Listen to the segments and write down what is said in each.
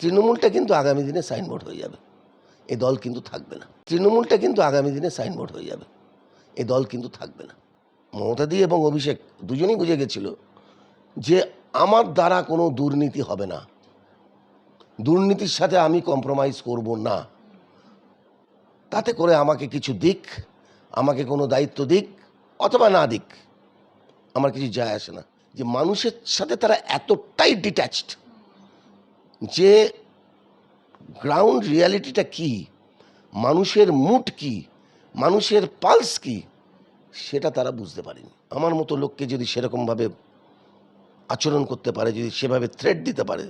তৃণমূলটা কিন্তু আগামী দিনে সাইনবোর্ড হয়ে যাবে, এই দল কিন্তু থাকবে না। তৃণমূলটা কিন্তু আগামী দিনে সাইনবোর্ড হয়ে যাবে, এই দল কিন্তু থাকবে না। মমতাদি এবং অভিষেক দুজনেই বুঝে গেছিল যে আমার দ্বারা কোনো দুর্নীতি হবে না, দুর্নীতির সাথে আমি কম্প্রোমাইজ করব না। তাতে করে আমাকে কিছু দিক, আমাকে কোনো দায়িত্ব দিক অথবা না দিক, আমার কিছু যায় আসে না। যে মানুষের সাথে তারা এতটাই ডিট্যাচড যে গ্রাউন্ড রিয়ালিটিটা কি, মানুষের মুড কি, মানুষের পালস কি, সেটা তারা বুঝতে পারেনি। আমার মতো লোককে যদি সেরকমভাবে আচরণ করতে পারে, যদি সেভাবে থ্রেট দিতে পারে,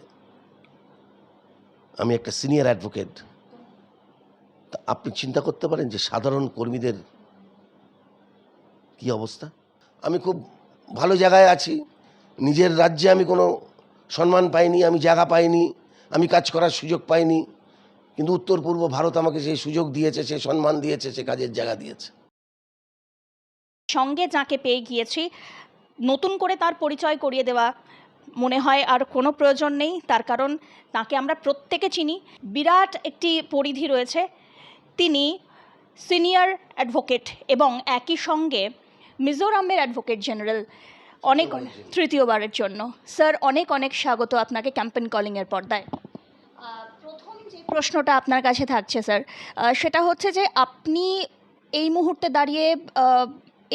আমি একটা সিনিয়র অ্যাডভোকেট, তা আপনি চিন্তা করতে পারেন যে সাধারণ কর্মীদের কি অবস্থা। আমি খুব ভালো জায়গায় আছি, নিজের রাজ্যে আমি কোনো সম্মান পাইনি, আমি জায়গা পাইনি, আমি কাজ করার সুযোগ পাইনি, কিন্তু উত্তর পূর্ব ভারত আমাকে সেই সুযোগ দিয়েছে, সেই সম্মান দিয়েছে, সে কাজের জায়গা দিয়েছে। সঙ্গে যাকে পেয়ে গিয়েছি, নতুন করে তার পরিচয় করিয়ে দেওয়া মনে হয় আর কোনো প্রয়োজন নেই। তার কারণ তাকে আমরা প্রত্যেকে চিনি, বিরাট একটি পরিধি রয়েছে। তিনি সিনিয়র অ্যাডভোকেট এবং একই সঙ্গে মিজোরামের অ্যাডভোকেট জেনারেল, অনেক তৃতীয়বারের জন্য। স্যার, অনেক অনেক স্বাগত আপনাকে ক্যাম্পেন কলিংয়ের পর্দায়। প্রথম যে প্রশ্নটা আপনার কাছে থাকছে স্যার, সেটা হচ্ছে যে আপনি এই মুহূর্তে দাঁড়িয়ে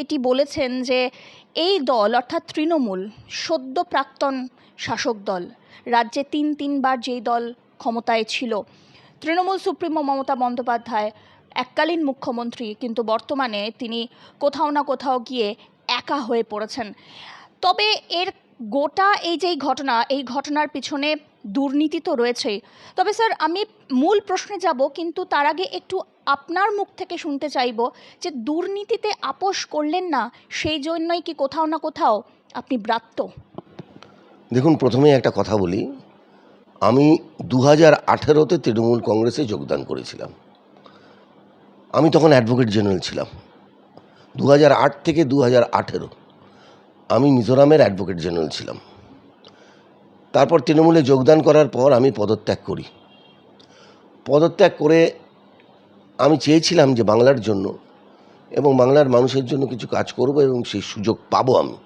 এটি বলেছেন যে এই দল অর্থাৎ তৃণমূল সদ্য প্রাক্তন শাসক দল, রাজ্যে তিনবার যেই দল ক্ষমতায় ছিল, তৃণমূল সুপ্রিমো মমতা বন্দ্যোপাধ্যায় এককালীন মুখ্যমন্ত্রী, কিন্তু বর্তমানে তিনি কোথাও না কোথাও গিয়ে একা হয়ে পড়েছেন। তবে এর গোটা এই যেই ঘটনা, এই ঘটনার পিছনে দুর্নীতি তো রয়েছেই। তবে স্যার, আমি মূল প্রশ্নে যাব, কিন্তু তার আগে একটু আপনার মুখ থেকে শুনতে চাইব যে দুর্নীতিতে আপোষ করলেন না, সেই জন্যই কি কোথাও না কোথাও আপনি ব্রাত্য? দেখুন, প্রথমেই একটা কথা বলি, আমি 2018-তে তৃণমূল কংগ্রেসে যোগদান করেছিলাম। আমি তখন অ্যাডভোকেট জেনারেল ছিলাম। 2008 থেকে 2018 আমি মিজোরামের অ্যাডভোকেট জেনারেল ছিলাম। তারপর তৃণমূলে যোগদান করার পর আমি পদত্যাগ করি। পদত্যাগ করে আমি চেয়েছিলাম যে বাংলার জন্য এবং বাংলার মানুষের জন্য কিছু কাজ করব এবং সেই সুযোগ পাবো আমি।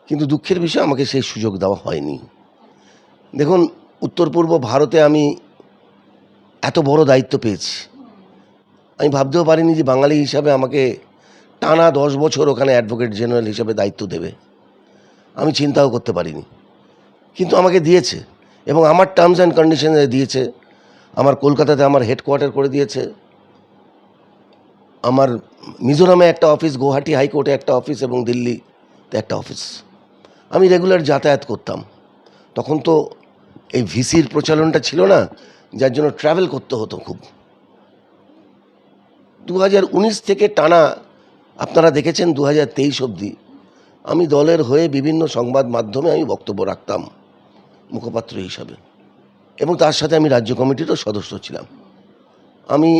কিন্তু দুঃখের বিষয়, আমাকে সেই সুযোগ দেওয়া হয়নি। দেখুন, উত্তর পূর্ব ভারতে আমি এত বড় দায়িত্ব পেয়েছি, আমি ভাবতেও পারিনি যে বাঙালি হিসাবে আমাকে টানা 10 বছর ওখানে অ্যাডভোকেট জেনারেল হিসাবে দায়িত্ব দেবে। আমি চিন্তাও করতে পারিনি, কিন্তু আমাকে দিয়েছে এবং আমার টার্মস অ্যান্ড কন্ডিশনে দিয়েছে। আমার কলকাতাতে আমার হেডকোয়ার্টার করে দিয়েছে, আমার মিজোরামে একটা অফিস, গুয়াহাটি হাইকোর্টে একটা অফিস এবং দিল্লিতে একটা অফিস। আমি রেগুলার যাতায়াত করতাম। তখন তো এই ভিসির প্রচলনটা ছিল না, যার জন্য ট্রাভেল করতে হতো খুব। 2019 থেকে টানা আপনারা দেখেছেন 2023 অবধি আমি দলের হয়ে বিভিন্ন সংবাদ মাধ্যমে আমি বক্তব্য রাখতাম মুখপাত্র হিসাবে, এবং তার সাথে আমি রাজ্য কমিটিরও সদস্য ছিলাম। আমি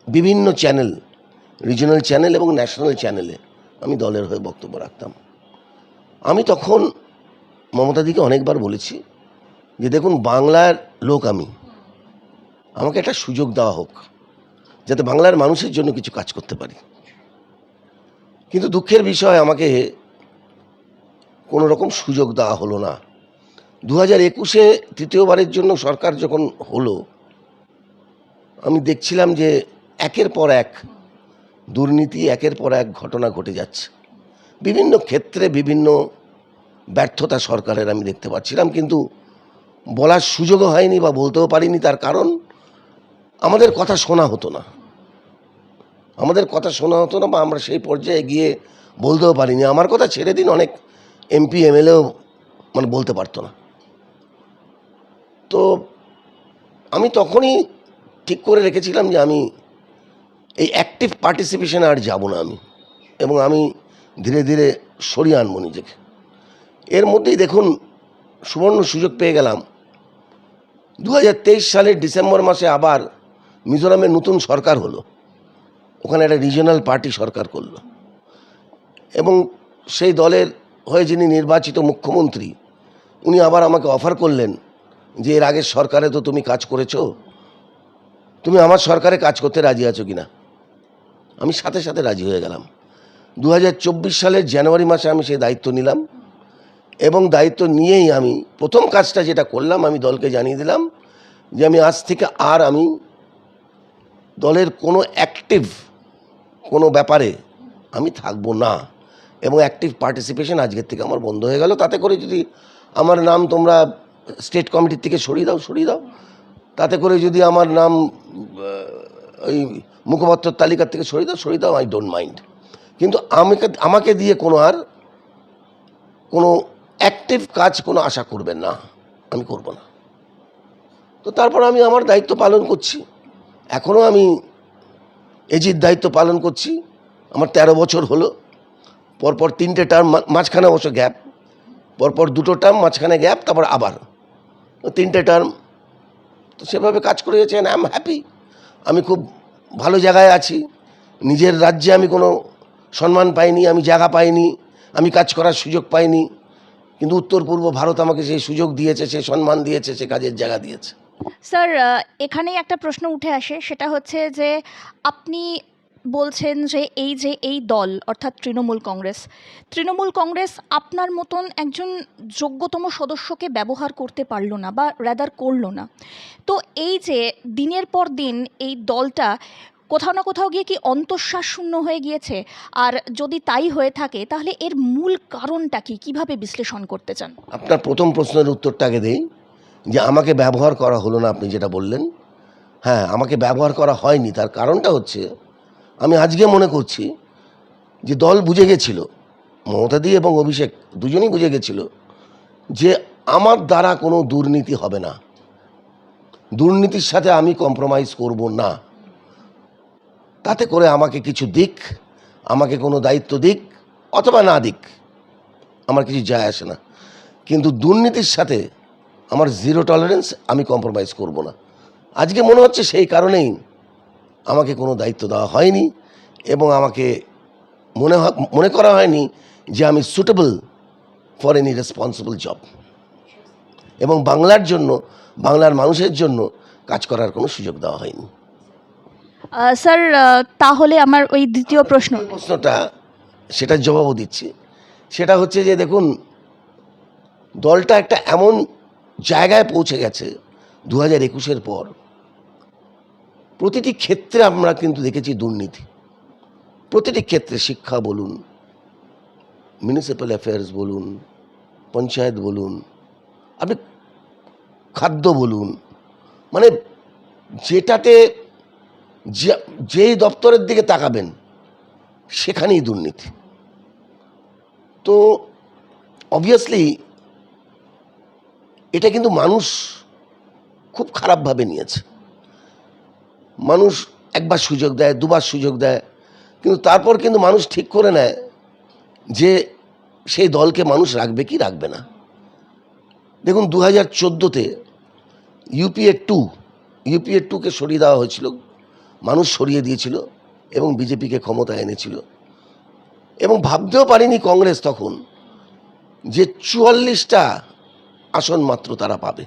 বিভিন্ন চ্যানেল, রিজনাল চ্যানেল এবং ন্যাশনাল চ্যানেলে আমি দলের হয়ে বক্তব্য রাখতাম। আমি তখন মমতাদিকে অনেকবার বলেছি যে দেখুন, বাংলার লোক আমি, আমাকে একটা সুযোগ দেওয়া হোক যাতে বাংলার মানুষের জন্য কিছু কাজ করতে পারি। কিন্তু দুঃখের বিষয়, আমাকে কোনো রকম সুযোগ দেওয়া হলো না। 2021-এ তৃতীয়বারের জন্য সরকার যখন হলো, আমি দেখছিলাম যে একের পর এক দুর্নীতি, একের পর এক ঘটনা ঘটে যাচ্ছে। বিভিন্ন ক্ষেত্রে বিভিন্ন ব্যর্থতা সরকারের আমি দেখতে পাচ্ছিলাম, কিন্তু বলার সুযোগও হয়নি বা বলতেও পারিনি। তার কারণ, আমাদের কথা শোনা হতো না, আমাদের কথা শোনা হতো না, বা আমরা সেই পর্যায়ে গিয়ে বলতেও পারিনি। আমার কথা ছেড়ে দিন, অনেক এমপি এমএলএও বলতে পারতো না। তো আমি তখনই ঠিক করে রেখেছিলাম যে আমি এই অ্যাক্টিভ পার্টিসিপেশনে আর যাব না আমি, এবং আমি ধীরে ধীরে সরিয়ে আনবো নিজেকে। এর মধ্যেই দেখুন, সুবর্ণ সুযোগ পেয়ে গেলাম। 2023 সালের ডিসেম্বর মাসে আবার মিজোরামের নতুন সরকার হলো, ওখানে একটা রিজিওনাল পার্টি সরকার করলো, এবং সেই দলের হয়ে যিনি নির্বাচিত মুখ্যমন্ত্রী, উনি আবার আমাকে অফার করলেন যে এর আগের সরকারে তো তুমি কাজ করেছো, তুমি আমার সরকারে কাজ করতে রাজি আছো কিনা। আমি সাথে সাথে রাজি হয়ে গেলাম। 2024 সালের জানুয়ারি মাসে আমি সেই দায়িত্ব নিলাম এবং দায়িত্ব নিয়েই আমি প্রথম কাজটা যেটা করলাম, আমি দলকে জানিয়ে দিলাম যে আমি আজ থেকে আর আমি দলের কোনো অ্যাক্টিভ কোনো ব্যাপারে আমি থাকবো না এবং অ্যাক্টিভ পার্টিসিপেশন আজকের থেকে আমার বন্ধ হয়ে গেল। তাতে করে যদি আমার নাম তোমরা স্টেট কমিটির থেকে সরিয়ে দাও, তাতে করে যদি আমার নাম ওই মুখপাত্র তালিকার থেকে সরিয়ে দাও, আই ডোন্ট মাইন্ড। কিন্তু আমাকে দিয়ে কোনো অ্যাক্টিভ কাজ কোনো আশা করবেন না, আমি করব না। তো তারপর আমি আমার দায়িত্ব পালন করছি, এখনও আমি এজির দায়িত্ব পালন করছি। আমার 13 বছর হলো, পরপর 3টে টার্ম, মাঝখানে অবশ্য গ্যাপ, পরপর 2টো টার্ম, মাঝখানে গ্যাপ, তারপর আবার 3টে টার্ম। তো সেভাবে কাজ করে গেছে, আই এম হ্যাপি। আমি খুব ভালো জায়গায় আছি। নিজের রাজ্যে আমি কোনো সম্মান পাইনি, আমি জায়গা পাইনি, আমি কাজ করার সুযোগ পাইনি, কিন্তু উত্তর পূর্ব ভারত আমাকে সেই সুযোগ দিয়েছে, সেই সম্মান দিয়েছে, সে কাজের জায়গা দিয়েছে। স্যার, এখানেই একটা প্রশ্ন উঠে আসে, সেটা হচ্ছে যে আপনি বলছেন যে এই দল অর্থাৎ তৃণমূল কংগ্রেস আপনার মতন একজন যোগ্যতম সদস্যকে ব্যবহার করতে পারলো না বা রাদার করলো না। তো এই যে দিনের পর দিন এই দলটা কোথাও না কোথাও গিয়ে কি অন্তঃশ্বাস শূন্য হয়ে গিয়েছে? আর যদি তাই হয়ে থাকে তাহলে এর মূল কারণটা কি, কিভাবে বিশ্লেষণ করতে চান? আপনার প্রথম প্রশ্নের উত্তরটা আগে দেই, যে আমাকে ব্যবহার করা হলো না, আপনি যেটা বললেন, হ্যাঁ, আমাকে ব্যবহার করা হয়নি। তার কারণটা হচ্ছে, আমি আজকে মনে করছি যে দল বুঝে গেছিল, মমতাদি এবং অভিষেক দুজনেই বুঝে গেছিল যে আমার দ্বারা কোনো দুর্নীতি হবে না, দুর্নীতির সাথে আমি কম্প্রোমাইজ করব না। তাতে করে আমাকে কিছু দিক, আমাকে কোনো দায়িত্ব দিক অথবা না দিক, আমার কিছু যায় আসে না, কিন্তু দুর্নীতির সাথে আমার জিরো টলারেন্স, আমি কম্প্রোমাইজ করব না। আজকে মনে হচ্ছে সেই কারণেই আমাকে কোনো দায়িত্ব দেওয়া হয়নি এবং আমাকে মনে করা হয়নি যে আমি suitable for any responsible job, এবং বাংলার জন্য, বাংলার মানুষের জন্য কাজ করার কোনো সুযোগ দেওয়া হয়নি। স্যার, তাহলে আমার ওই দ্বিতীয় প্রশ্নটা, সেটার জবাবও দিচ্ছি। সেটা হচ্ছে যে দেখুন, দলটা একটা এমন জায়গায় পৌঁছে গেছে 2021-এর পর, প্রতিটি ক্ষেত্রে আমরা কিন্তু দেখেছি দুর্নীতি, প্রতিটি ক্ষেত্রে, শিক্ষা বলুন, মিউনিসিপ্যাল অ্যাফেয়ার্স বলুন, পঞ্চায়েত বলুন, আপনি খাদ্য বলুন, মানে যেটাতে যেই দপ্তরের দিকে তাকাবেন সেখানেই দুর্নীতি। তো অবভিয়াসলি এটা কিন্তু মানুষ খুব খারাপভাবে নিয়েছে। মানুষ একবার সুযোগ দেয়, দুবার সুযোগ দেয়, কিন্তু তারপর কিন্তু মানুষ ঠিক করে নেয় যে সেই দলকে মানুষ রাখবে কি রাখবে না। দেখুন, 2014-তে ইউপিএ 2কে সরিয়ে দেওয়া হয়েছিল, মানুষ সরিয়ে দিয়েছিল এবং বিজেপিকে ক্ষমতায় এনেছিল, এবং ভাবতেও পারেনি কংগ্রেস তখন যে 44টা আসন মাত্র তারা পাবে।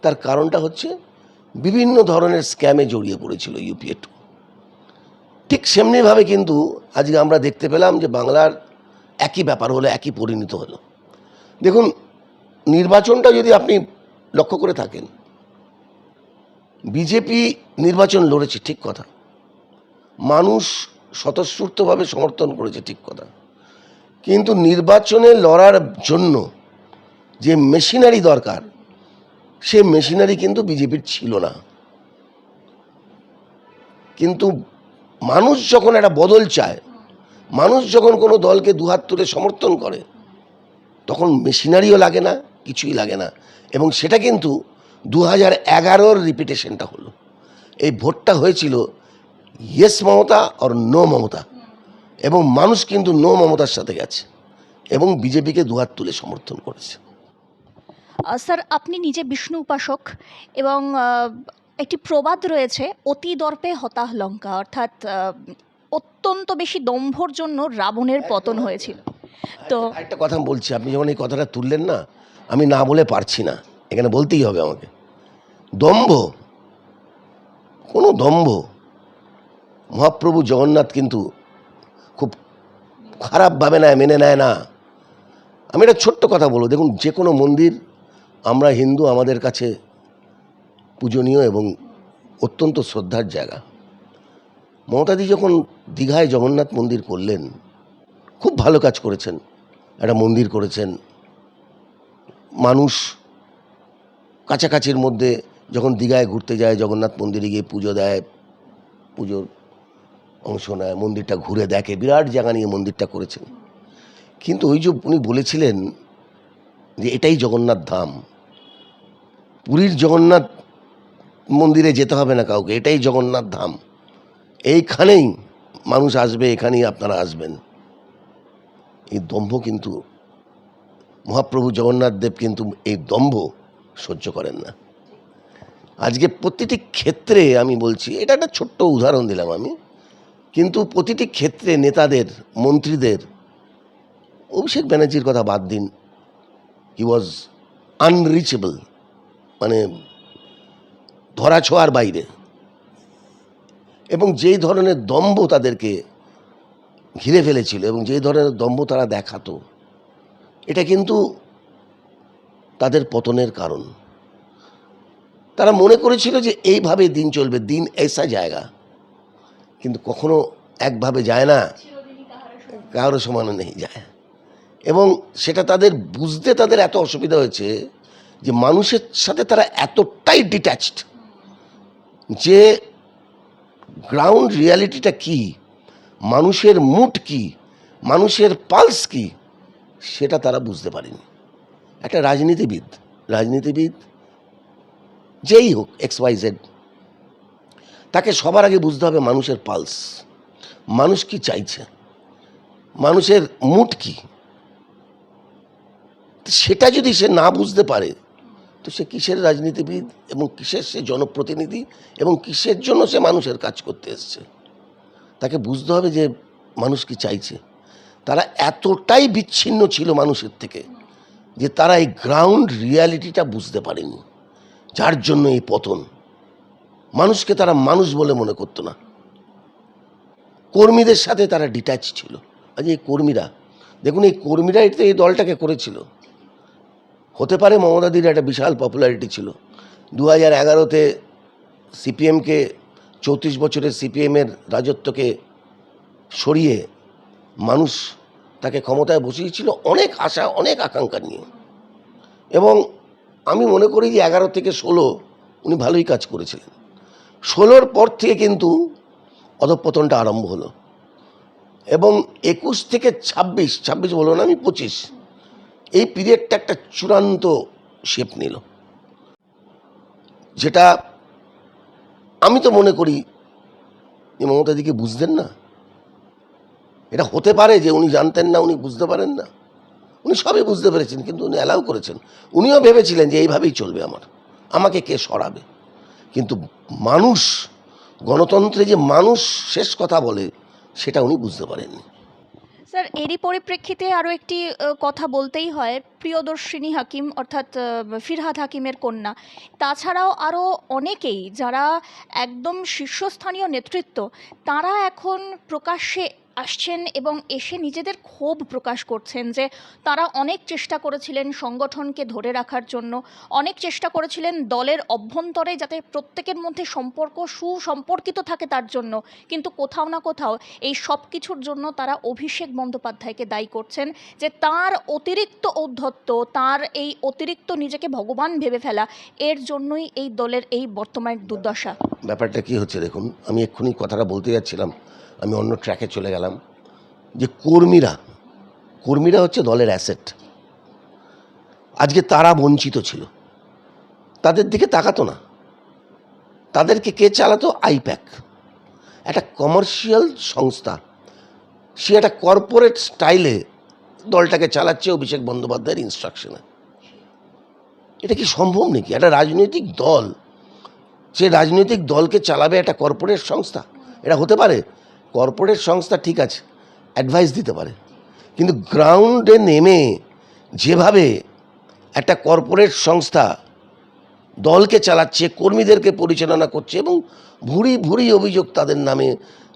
তার কারণটা হচ্ছে বিভিন্ন ধরনের স্ক্যামে জড়িয়ে পড়েছিল ইউপিএ 2। ঠিক সেমনিভাবে কিন্তু আজকে আমরা দেখতে পেলাম যে বাংলার একই ব্যাপার হলো, একই পরিণত হলো। দেখুন, নির্বাচনটা যদি আপনি লক্ষ্য করে থাকেন, বিজেপি নির্বাচন লড়েছে, ঠিক কথা, মানুষ স্বতঃস্ফূর্তভাবে সমর্থন করেছে, ঠিক কথা, কিন্তু নির্বাচনে লড়ার জন্য যে মেশিনারি দরকার, সে মেশিনারি কিন্তু বিজেপির ছিল না। কিন্তু মানুষ যখন একটা বদল চায়, মানুষ যখন কোনো দলকে দুহাত তুলে সমর্থন করে, তখন মেশিনারিও লাগে না, কিছুই লাগে না। এবং সেটা কিন্তু 2011-র রিপিটেশনটা হলো। এই ভোটটা হয়েছিল ইয়েস মমতা আর নো মমতা, এবং মানুষ কিন্তু নো মমতার সাথে গেছে এবং বিজেপিকে দুহাত তুলে সমর্থন করেছে। স্যার, আপনি নিজে বিষ্ণু উপাসক এবং একটি প্রবাদ রয়েছে, অতি দর্পে হতাহ লঙ্কা, অর্থাৎ অত্যন্ত বেশি দম্ভর জন্য রাবণের পতন হয়েছিল। তো একটা কথা বলছি, আপনি যখন এই কথাটা তুললেন না, আমি না বলে পারছি না, এখানে বলতেই হবে আমাকে। দম্ভ, কোনো দম্ভ মহাপ্রভু জগন্নাথ কিন্তু খুব খারাপভাবে নেয়, মেনে নেয় না। আমি একটা ছোট্ট কথা বলবো, দেখুন যে কোনো মন্দির, আমরা হিন্দু, আমাদের কাছে পূজনীয় এবং অত্যন্ত শ্রদ্ধার জায়গা। মমতাদি যখন দীঘায় জগন্নাথ মন্দির করলেন, খুব ভালো কাজ করেছেন, একটা মন্দির করেছেন। মানুষ কাছাকাছির মধ্যে যখন দীঘায় ঘুরতে যায়, জগন্নাথ মন্দিরে গিয়ে পুজো দেয়, পুজোর অংশ নেয়, মন্দিরটা ঘুরে দেখে, বিরাট জায়গা নিয়ে মন্দিরটা করেছেন। কিন্তু ওই যে উনি বলেছিলেন যে এটাই জগন্নাথ ধাম, পুরীর জগন্নাথ মন্দিরে যেতে হবে না কাউকে, এটাই জগন্নাথ ধাম, এইখানেই মানুষ আসবে, এখানেই আপনারা আসবেন। এই দম্ভ কিন্তু মহাপ্রভু জগন্নাথ দেব কিন্তু এই দম্ভ সহ্য করেন না। আজকে প্রতিটি ক্ষেত্রে আমি বলছি, এটা একটা ছোট্ট উদাহরণ দিলাম আমি, কিন্তু প্রতিটি ক্ষেত্রে নেতাদের, মন্ত্রীদের, অভিষেক ব্যানার্জির কথা বাদ দিন, হি ওয়াজ আনরিচেবল, মানে ধরা ছোঁয়ার বাইরে। এবং যেই ধরনের দম্ভ তাদেরকে ঘিরে ফেলেছিল এবং যেই ধরনের দম্ভ তারা দেখাতো, এটা কিন্তু তাদের পতনের কারণ। তারা মনে করেছিল যে এইভাবে দিন চলবে, দিন এসা জায়গা, কিন্তু কখনো একভাবে যায় না, কারো সমানে নেই যায়। এবং সেটা তাদের বুঝতে তাদের এত অসুবিধা হয়েছে যে মানুষের সাথে তারা এতটাই ডিট্যাচড যে গ্রাউন্ড রিয়ালিটিটা কি, মানুষের মুড কি, মানুষের পালস কি, সেটা তারা বুঝতে পারেনি। একটা রাজনীতিবিদ যেই হোক, XYZ, তাকে সবার আগে বুঝতে হবে মানুষের পালস, মানুষ কি চাইছে, মানুষের মুড কি। সেটা যদি সে না বুঝতে পারে, তো সে কিসের রাজনীতিবিদ এবং কিসের সে জনপ্রতিনিধি এবং কিসের জন্য সে মানুষের কাজ করতে এসছে। তাকে বুঝতে হবে যে মানুষ কি চাইছে। তারা এতটাই বিচ্ছিন্ন ছিল মানুষের থেকে যে তারা এই গ্রাউন্ড রিয়ালিটিটা বুঝতে পারেনি, যার জন্য এই পতন। মানুষকে তারা মানুষ বলে মনে করতো না, কর্মীদের সাথে তারা ডিট্যাচ ছিল। আজ এই কর্মীরা, দেখুন এই কর্মীরা এই দলটাকে করেছিল। হতে পারে মমতাদির একটা বিশাল পপুলারিটি ছিল, 2011-তে সিপিএমকে, 34 বছরের সিপিএমের রাজত্বকে সরিয়ে মানুষ তাকে ক্ষমতায় বসিয়েছিল অনেক আশা, অনেক আকাঙ্ক্ষা নিয়ে। এবং আমি মনে করি যে 11 থেকে 16 উনি ভালোই কাজ করেছিলেন। 16-র পর থেকে কিন্তু অধঃপতনটা আরম্ভ হলো এবং 21 থেকে 26 বলবো না আমি, 25, এই পিরিয়ডটা একটা চূড়ান্ত শেপ নিল, যেটা আমি তো মনে করি যে মমতাদিকে বুঝতেন না। এটা হতে পারে যে উনি জানতেন না, উনি বুঝতে পারেন না, উনি সবই বুঝতে পেরেছেন, কিন্তু উনি অ্যালাউ করেছেন। উনিও ভেবেছিলেন যে এইভাবেই চলবে, আমাকে কে সরাবে। কিন্তু মানুষ, গণতন্ত্রে যে মানুষ শেষ কথা বলে, সেটা উনি বুঝতে পারেননি। স্যার, এরই পরিপ্রেক্ষিতে আরও একটি কথা বলতেই হয়, প্রিয়দর্শিনী হাকিম অর্থাৎ ফিরহাদ হাকিমের কন্যা, তাছাড়াও আরও অনেকেই যারা একদম শীর্ষস্থানীয় নেতৃত্ব, তারা এখন প্রকাশ্যে আসছেন এবং এসে নিজেদের ক্ষোভ প্রকাশ করছেন যে তারা অনেক চেষ্টা করেছিলেন সংগঠনকে ধরে রাখার জন্য, অনেক চেষ্টা করেছিলেন দলের অভ্যন্তরে যাতে প্রত্যেকের মধ্যে সম্পর্ক সুসম্পর্কিত থাকে তার জন্য, কিন্তু কোথাও না কোথাও এই সব কিছুর জন্য তারা অভিষেক বন্দ্যোপাধ্যায়কে দায়ী করছেন যে তার অতিরিক্ত ঔদ্ধত্য, তার এই অতিরিক্ত নিজেকে ভগবান ভেবে ফেলা, এর জন্যই এই দলের এই বর্তমান দুর্দশা। ব্যাপারটা কি হচ্ছে দেখুন, আমি এক্ষুনি কথাটা বলতে যাচ্ছিলাম, আমি অন্য ট্র্যাকে চলে গেলাম। যে কর্মীরা হচ্ছে দলের অ্যাসেট। আজকে তারা বঞ্চিত ছিল, তাদের দিকে তাকাতো না। তাদেরকে কে চালাতো? আইপ্যাক, একটা কমার্শিয়াল সংস্থা, সে একটা কর্পোরেট স্টাইলে দলটাকে চালাচ্ছে অভিষেক বন্দ্যোপাধ্যায়ের ইনস্ট্রাকশনে। এটা কি সম্ভব নাকি? একটা রাজনৈতিক দল, সে রাজনৈতিক দলকে চালাবে একটা কর্পোরেট সংস্থা? এটা হতে পারে? কর্পোরেট সংস্থা ঠিক আছে, অ্যাডভাইস দিতে পারে, কিন্তু গ্রাউন্ডে নেমে যেভাবে একটা কর্পোরেট সংস্থা দলকে চালাচ্ছে, কর্মীদেরকে পরিচালনা করছে, এবং ভুরি ভুরি অভিযোগ তাদের নামে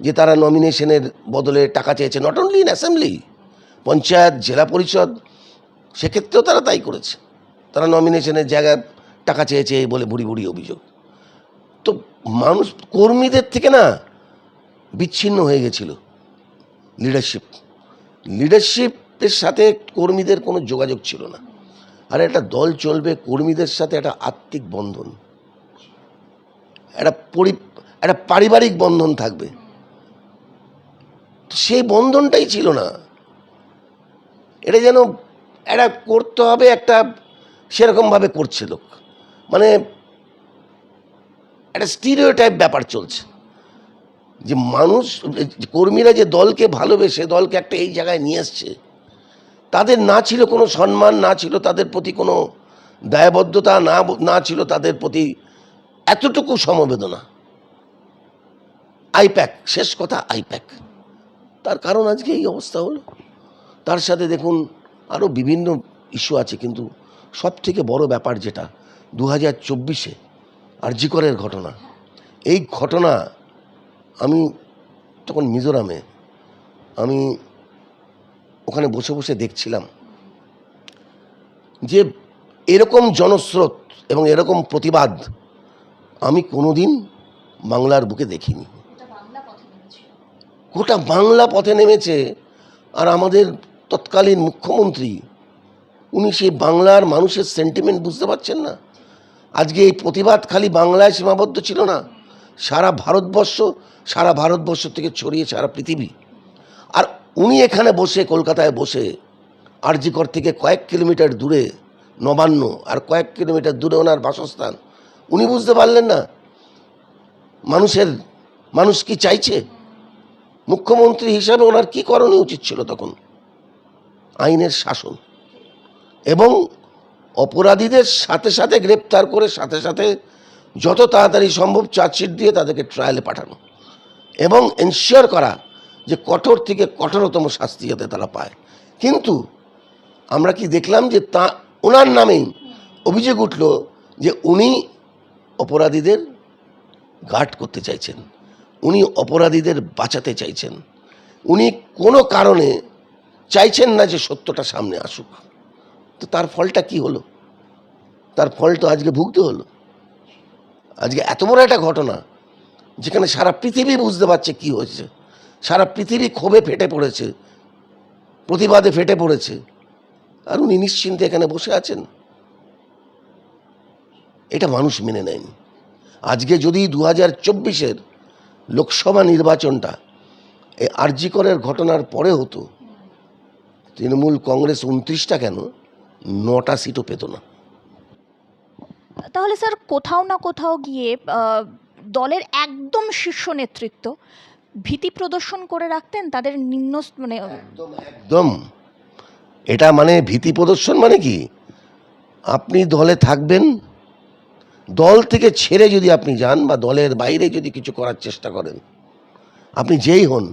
যে তারা নমিনেশনের বদলে টাকা চেয়েছে, not only in assembly, panchayat, জেলা পরিষদ, সেক্ষেত্রেও তারা তাই করেছে। তারা নমিনেশনের জায়গায় টাকা চেয়েছে এই বলে ভুরি ভুরি অভিযোগ। তো মানুষ কর্মীদের থেকে না বিচ্ছিন্ন হয়ে গেছিল লিডারশিপের সাথে কর্মীদের কোনো যোগাযোগ ছিল না। আর একটা দল চলবে, কর্মীদের সাথে একটা আত্মিক বন্ধন, একটা পারিবারিক বন্ধন থাকবে, সেই বন্ধনটাই ছিল না। এটা যেন একটা করতে হবে, একটা সেরকমভাবে করছে লোক, মানে একটা স্টিরিওটাইপ ব্যাপার চলছে যে মানুষ, কর্মীরা যে দলকে ভালোবেসে দলকে একটা এই জায়গায় নিয়ে এসছে, তাদের না ছিল কোনো সম্মান, না ছিল তাদের প্রতি কোনো দায়বদ্ধতা, না ছিল তাদের প্রতি এতটুকু সমবেদনা। আইপ্যাক, শেষ কথা আইপ্যাক। তার কারণ আজকে এই অবস্থা হলো। তার সাথে দেখুন আরও বিভিন্ন ইস্যু আছে, কিন্তু সব থেকে বড় ব্যাপার যেটা 2024-এ আরজি করের ঘটনা, এই ঘটনা আমি তখন মিজোরামে, আমি ওখানে বসে বসে দেখছিলাম যে এরকম জনস্রোত এবং এরকম প্রতিবাদ আমি কোনোদিন বাংলার বুকে দেখিনি। গোটা বাংলা পথে নেমেছে। আর আমাদের তৎকালীন মুখ্যমন্ত্রী, উনি সেই বাংলার মানুষের সেন্টিমেন্ট বুঝতে পারছেন না। আজকে এই প্রতিবাদ খালি বাংলায় সীমাবদ্ধ ছিল না, সারা ভারতবর্ষ থেকে ছড়িয়ে সারা পৃথিবী। আর উনি এখানে বসে, কলকাতায় বসে, আরজি কর থেকে কয়েক কিলোমিটার দূরে নবান্ন, আর কয়েক কিলোমিটার দূরে ওনার বাসস্থান, উনি বুঝতে পারলেন না মানুষ কি চাইছে। মুখ্যমন্ত্রী হিসাবে ওনার কি করণীয় উচিত ছিল তখন? আইনের শাসন এবং অপরাধীদের সাথে সাথে গ্রেপ্তার করে, সাথে সাথে যত তাড়াতাড়ি সম্ভব চার্জশিট দিয়ে তাদেরকে ট্রায়ালে পাঠানো, এবং এনশিওর করা যে কঠোর থেকে কঠোরতম শাস্তি যাতে তারা পায়। কিন্তু আমরা কি দেখলাম যে ওনার নামেই অভিযোগ উঠল যে উনি অপরাধীদের গার্ড করতে চাইছেন, উনি অপরাধীদের বাঁচাতে চাইছেন, উনি কোনো কারণে চাইছেন না যে সত্যটা সামনে আসুক। তো তার ফলটা কি হলো? তার ফল তো আজকে ভুগতে হলো। আজকে এত বড় একটা ঘটনা যেখানে সারা পৃথিবী বুঝতে পারছে কি হয়েছে, সারা পৃথিবী ক্ষোভে ফেটে পড়েছে, প্রতিবাদে ফেটে পড়েছে, আর উনি নিশ্চিন্তে এখানে বসে আছেন। এটা মানুষ মেনে নেয়নি। আজকে যদি 2024-এর লোকসভা নির্বাচনটা এই আরজি করের ঘটনার পরে হতো, তৃণমূল কংগ্রেস 29টা কেন 9টা সিটও পেত না। তাহলে স্যার কোথাও না কোথাও গিয়ে দলের একদম শীর্ষ নেতৃত্ব ভীতি প্রদর্শন করে রাখতেন তাদের একদম এটা মানে ভীতি প্রদর্শন মানে কি? আপনি দলে থাকবেন, দল থেকে ছেড়ে যদি আপনি যান বা দলের বাইরে যদি কিছু করার চেষ্টা করেন, আপনি যেই হন,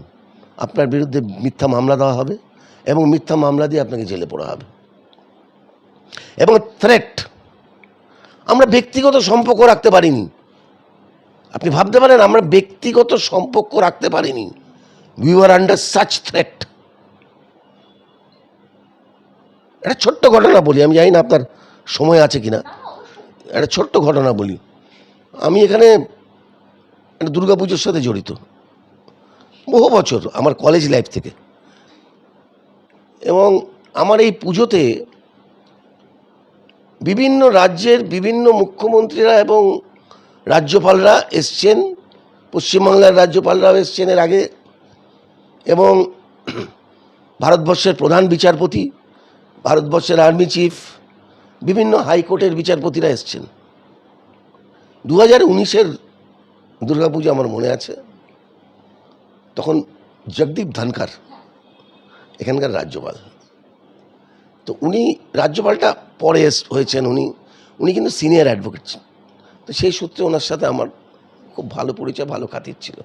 আপনার বিরুদ্ধে মিথ্যা মামলা দেওয়া হবে এবং মিথ্যা মামলা দিয়ে আপনাকে জেলে পড়া হবে। এবং থ্রেট, আমরা ব্যক্তিগত সম্পর্ক রাখতে পারিনি। আপনি ভাবতে পারেন আমরা ব্যক্তিগত সম্পর্ক রাখতে পারিনি। We were under such threat. একটা ছোট্ট ঘটনা বলি, আমি জানি না আপনার সময় আছে কিনা, একটা ছোট্ট ঘটনা বলি। আমি এখানে একটা দুর্গাপুজোর সাথে জড়িত বহু বছর, আমার কলেজ লাইফ থেকে। এবং আমার এই পুজোতে বিভিন্ন রাজ্যের বিভিন্ন মুখ্যমন্ত্রীরা এবং রাজ্যপালরা এসছেন, পশ্চিমবাংলার রাজ্যপালরাও এসছেন এর আগে, এবং ভারতবর্ষের প্রধান বিচারপতি, ভারতবর্ষের আর্মি চিফ, বিভিন্ন হাইকোর্টের বিচারপতিরা এসছেন। 2019-এর দুর্গাপুজো আমার মনে আছে, তখন জগদীপ ধনখড় এখানকার রাজ্যপাল। তো উনি রাজ্যপালটা পরে হয়েছেন, উনি কিন্তু সিনিয়র অ্যাডভোকেট। তো সেই সূত্রে ওনার সাথে আমার খুব ভালো পরিচয়, ভালো খাতির ছিল।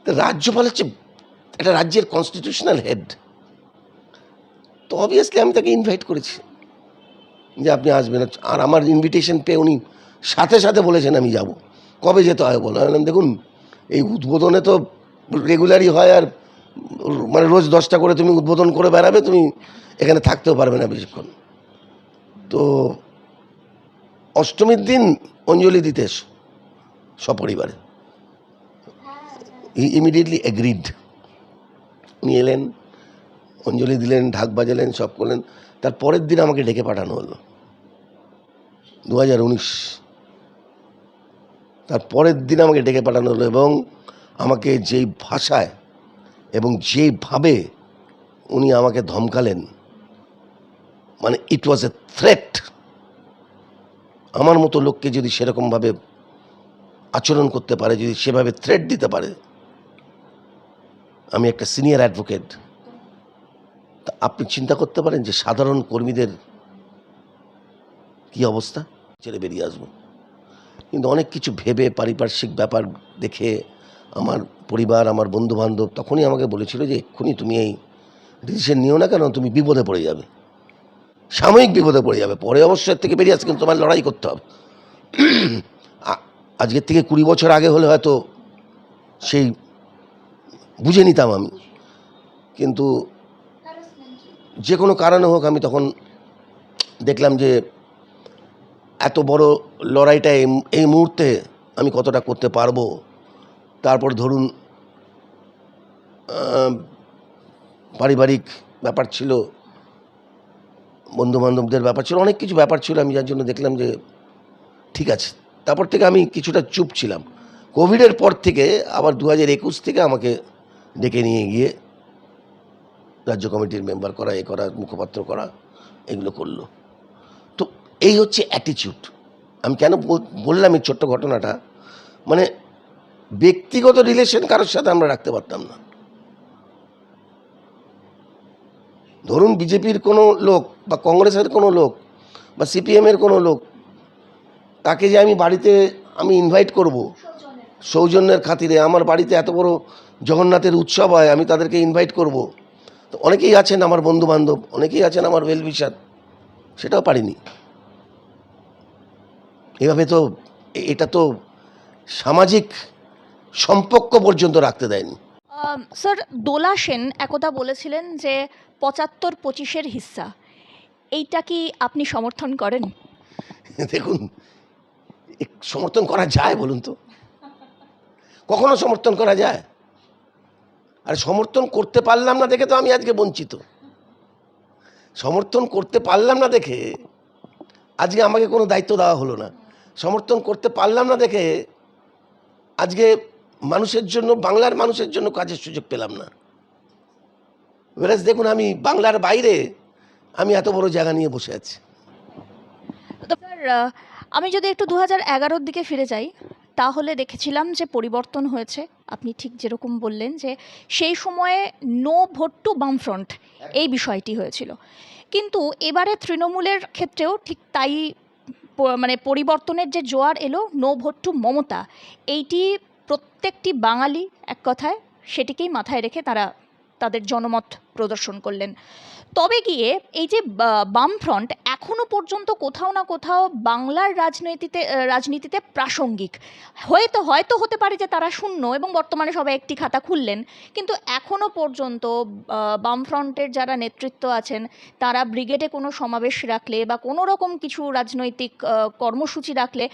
তো রাজ্যপাল হচ্ছে একটা রাজ্যের কনস্টিটিউশনাল হেড, তো অবভিয়াসলি আমি তাকে ইনভাইট করেছি। যে আপনি আসবেন, আর আমার ইনভিটেশন পেয়ে উনি সাথে সাথে বলেছেন আমি যাব। কবে যেতে হয় বলো? আমি বললাম দেখুন এই উদ্বোধনে তো রেগুলারই হয়, আর মানে রোজ 10টা করে তুমি উদ্বোধন করে বেড়াবে, তুমি এখানে থাকতেও পারবে না বেশিক্ষণ। তো অষ্টমীর দিন অঞ্জলি দিতে এসো সপরিবারে। হি ইমিডিয়েটলি এগ্রিড। উনি এলেন, অঞ্জলি দিলেন, ঢাক বাজালেন, সব করলেন। তার পরের দিন আমাকে ডেকে পাঠানো হলো 2019। তার পরের দিন আমাকে ডেকে পাঠানো হলো এবং আমাকে যেই ভাষায় এবং যেইভাবে উনি আমাকে ধমকালেন, মানে ইট ওয়াজ এ থ্রেট। আমার মতো লোককে যদি সেরকমভাবে আচরণ করতে পারে, যদি সেভাবে থ্রেট দিতে পারে, আমি একটা সিনিয়র অ্যাডভোকেট, তা আপনি চিন্তা করতে পারেন যে সাধারণ কর্মীদের কি অবস্থা। ছেড়ে বেরিয়ে আসবো, কিন্তু অনেক কিছু ভেবে পারিপার্শ্বিক ব্যাপার দেখে আমার পরিবার, আমার বন্ধুবান্ধব তখনই আমাকে বলেছিল যে এক্ষুনি তুমি এই ডিসিশন নিও না, কেন তুমি বিপদে পড়ে যাবে, সাময়িক বিপদে পড়ে যাবে, পরে অবশ্যই এর থেকে বেরিয়ে আসতে কিন্তু তোমার লড়াই করতে হবে। আজকের থেকে 20 বছর আগে হলে হয়তো সেই বুঝে নিতাম আমি, কিন্তু যে কোনো কারণে হোক আমি তখন দেখলাম যে এত বড় লড়াইটা এই মুহূর্তে আমি কতটা করতে পারবো। তারপর ধরুন পারিবারিক ব্যাপার ছিল, বন্ধুবান্ধবদের ব্যাপার ছিল, অনেক কিছু ব্যাপার ছিল, আমি যার জন্য দেখলাম যে ঠিক আছে। তারপর থেকে আমি কিছুটা চুপ ছিলাম। কোভিডের পর থেকে আবার 2021 থেকে আমাকে ডেকে নিয়ে গিয়ে রাজ্য কমিটির মেম্বার করা, এ করা, মুখপাত্র করা, এগুলো করলো। তো এই হচ্ছে অ্যাটিচিউড। আমি কেন বললাম এই ছোট্ট ঘটনাটা, মানে ব্যক্তিগত রিলেশন কারোর সাথে আমরা রাখতে পারতাম না। ধরুন বিজেপির কোনো লোক বা কংগ্রেসের কোনো লোক বা সিপিএমের কোনো লোক, তাকে যে আমি বাড়িতে আমি ইনভাইট করব সৌজন্যের খাতিরে, আমার বাড়িতে এত বড় জগন্নাথের উৎসব হয়, আমি তাদেরকে ইনভাইট করব, তো অনেকেই আছেন আমার বন্ধুবান্ধব, অনেকেই আছেন আমার ওয়েল উইশার, সেটাও পারিনি। এভাবে তো এটা তো সামাজিক সম্পর্ক পর্যন্ত রাখতে দেয়নি। স্যার, দোলা সেন একদা বলেছিলেন যে 75-25-এর হিস্সা, এইটা কি আপনি সমর্থন করেন? দেখুন, সমর্থন করা যায় বলুন তো? কখনো সমর্থন করা যায়? আর সমর্থন করতে পারলাম না দেখে তো আমি আজকে বঞ্চিত। সমর্থন করতে পারলাম না দেখে আজকে আমাকে কোনো দায়িত্ব দেওয়া হলো না। সমর্থন করতে পারলাম না দেখে আজকে মানুষের জন্য, বাংলার মানুষের জন্য কাজের সুযোগ পেলাম না। ওয়ারাস দেখুন, আমি বাংলার বাইরে আমি এত বড় জায়গা নিয়ে বসে আছি। তো স্যার, আমি যদি একটু 2011-র দিকে ফিরে যাই, তাহলে দেখেছিলাম যে পরিবর্তন হয়েছে। আপনি ঠিক যেরকম বললেন যে সেই সময়ে নো ভোট টু বামফ্রন্ট এই বিষয়টি হয়েছিল, কিন্তু এবারে তৃণমূলের ক্ষেত্রেও ঠিক তাই, মানে পরিবর্তনের যে জোয়ার এলো, নো ভোট টু মমতা, এইটি প্রত্যেকটি বাঙালি এক কথায় সেটিকেই মাথায় রেখে তারা তাদের জনমত প্রদর্শন করলেন। তবে গিয়ে এই যে বামফ্রন্ট এখনও পর্যন্ত কোথাও না কোথাও বাংলার রাজনীতিতে প্রাসঙ্গিক। হয়তো হতে পারে যে তারা শূন্য এবং বর্তমানে সবাই একটি খাতা খুললেন, কিন্তু এখনও পর্যন্ত বামফ্রন্টের যারা নেতৃত্ব আছেন তারা ব্রিগেডে কোনো সমাবেশ রাখলে বা কোনো রকম কিছু রাজনৈতিক কর্মসূচি রাখলে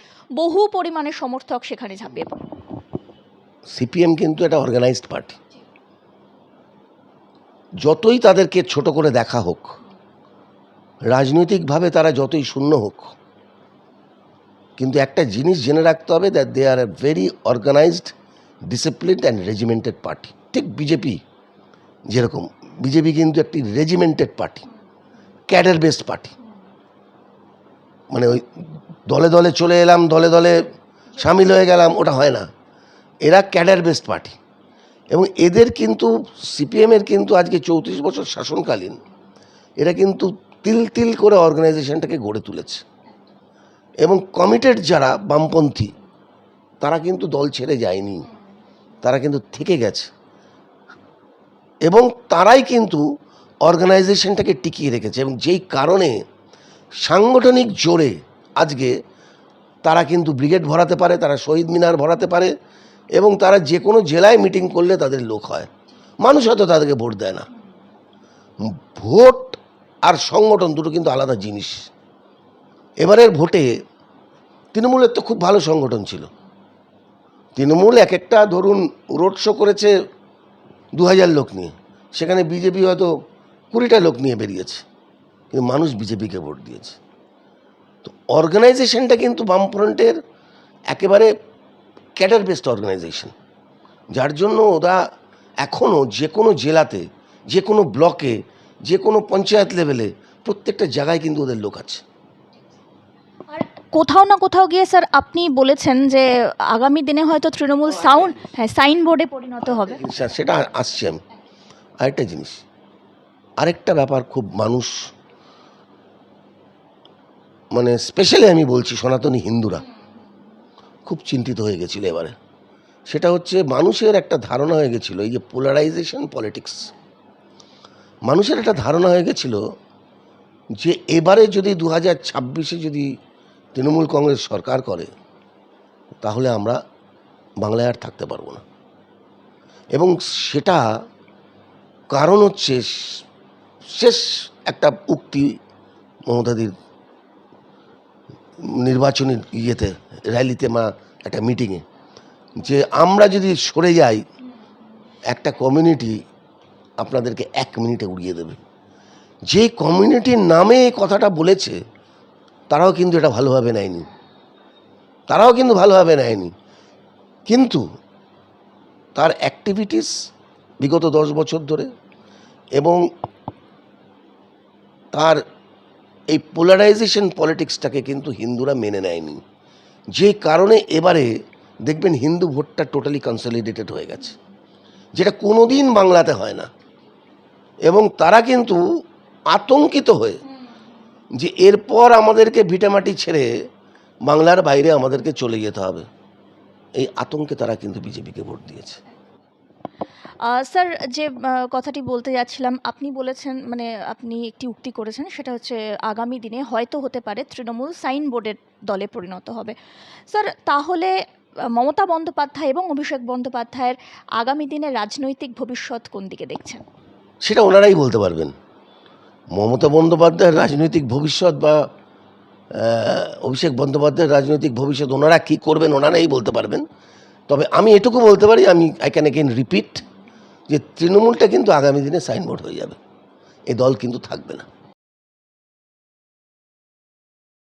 বহু পরিমাণে সমর্থক সেখানে ঝাঁপিয়ে পড়ে। সিপিএম কিন্তু একটা অর্গানাইজড পার্টি। যতই তাদেরকে ছোট করে দেখা হোক, রাজনৈতিকভাবে তারা যতই শূন্য হোক, কিন্তু একটা জিনিস জেনে রাখতে হবে, that they are a very organised, disciplined and regimented party. ঠিক বিজেপি যেরকম, বিজেপি কিন্তু একটি regimented party, cadre based party. মানে ওই দলে দলে চলে এলাম, দলে দলে সামিল হয়ে গেলাম, ওটা হয় না। এরা ক্যাডার বেসড পার্টি। এবং এদের কিন্তু সিপিএমের কিন্তু আজকে 34 বছর শাসনকালীন এরা কিন্তু তিল তিল করে অর্গানাইজেশনটাকে গড়ে তুলেছে। এবং কমিটেড যারা বামপন্থী, তারা কিন্তু দল ছেড়ে যায়নি, তারা কিন্তু থেকে গেছে, এবং তারাই কিন্তু অর্গানাইজেশনটাকে টিকিয়ে রেখেছে। এবং যেই কারণে সাংগঠনিক জোরে আজকে তারা কিন্তু ব্রিগেড ভরাতে পারে, তারা শহীদ মিনার ভরাতে পারে, এবং তারা যে কোনো জেলায় মিটিং করলে তাদের লোক হয়। মানুষ হয়তো তাদেরকে ভোট দেয় না। ভোট আর সংগঠন দুটো কিন্তু আলাদা জিনিস। এবারের ভোটে তৃণমূলের তো খুব ভালো সংগঠন ছিল। তৃণমূল এক একটা ধরুন রোড শো করেছে 2000 লোক নিয়ে, সেখানে বিজেপি হয়তো 20টা লোক নিয়ে বেরিয়েছে, কিন্তু মানুষ বিজেপিকে ভোট দিয়েছে। তো অর্গানাইজেশনটা কিন্তু বামফ্রন্টের একেবারে ক্যাডার বেসড অর্গানাইজেশন, যার জন্য ওরা এখনও যে কোনো জেলাতে, যে কোনো ব্লকে, যে কোনো পঞ্চায়েত লেভেলে প্রত্যেকটা জায়গায় কিন্তু ওদের লোক আছে। আর কোথাও না কোথাও গিয়ে স্যার আপনি বলেছেন যে আগামী দিনে হয়তো তৃণমূল সাইনবোর্ডে পরিণত হবে। সেটা আসছে। আমি আরেকটা জিনিস, আরেকটা ব্যাপার খুব মানুষ মানে স্পেশালি আমি বলছি সনাতনী হিন্দুরা খুব চিন্তিত হয়ে গেছিল এবারে। সেটা হচ্ছে মানুষের একটা ধারণা হয়ে গেছিলো, এই যে পোলারাইজেশন পলিটিক্স, মানুষের একটা ধারণা হয়ে গেছিল যে এবারে যদি 2026-এ যদি তৃণমূল কংগ্রেস সরকার করে তাহলে আমরা বাংলায় আর থাকতে পারবো না। এবং সেটা কারণ হচ্ছে শেষ একটা উক্তি মমতাদির নির্বাচনী ইয়েতে র্যালিতে একটা মিটিংয়ে, যে আমরা যদি সরে যাই একটা কমিউনিটি আপনাদেরকে 1 মিনিটে উড়িয়ে দেবে। যে কমিউনিটির নামে এই কথাটা বলেছে তারাও কিন্তু এটা ভালোভাবে নেয়নি, কিন্তু তার অ্যাক্টিভিটিস বিগত 10 বছর ধরে এবং তার এই পোলারাইজেশন পলিটিক্সটাকে কিন্তু হিন্দুরা মেনে নেয়নি, যে কারণে এবারে দেখবেন হিন্দু ভোটটা টোটালি কনসলিডেটেড হয়ে গেছে, যেটা কোনোদিন বাংলাতে হয় না। এবং তারা কিন্তু আতঙ্কিত হয়ে যে এরপর আমাদেরকে ভিটামাটি ছেড়ে বাংলার বাইরে আমাদেরকে চলে যেতে হবে, এই আতঙ্কে তারা কিন্তু বিজেপিকে ভোট দিয়েছে। স্যার যে কথাটি বলতে যাচ্ছিলাম, আপনি বলেছেন মানে আপনি একটি উক্তি করেছেন, সেটা হচ্ছে আগামী দিনে হয়তো হতে পারে তৃণমূল সাইনবোর্ডের দলে পরিণত হবে। স্যার তাহলে মমতা বন্দ্যোপাধ্যায় এবং অভিষেক বন্দ্যোপাধ্যায়ের আগামী দিনের রাজনৈতিক ভবিষ্যৎ কোন দিকে দেখছেন? সেটা ওনারাই বলতে পারবেন। মমতা বন্দ্যোপাধ্যায়ের রাজনৈতিক ভবিষ্যৎ বা অভিষেক বন্দ্যোপাধ্যায়ের রাজনৈতিক ভবিষ্যৎ ওনারা কী করবেন ওনারাই বলতে পারবেন। তবে আমি এটুকু বলতে পারি, আই ক্যান এগেন রিপিট, যে তৃণমূলটা কিন্তু আগামী দিনে সাইনবোর্ড হয়ে যাবে, এই দল কিন্তু থাকবে না।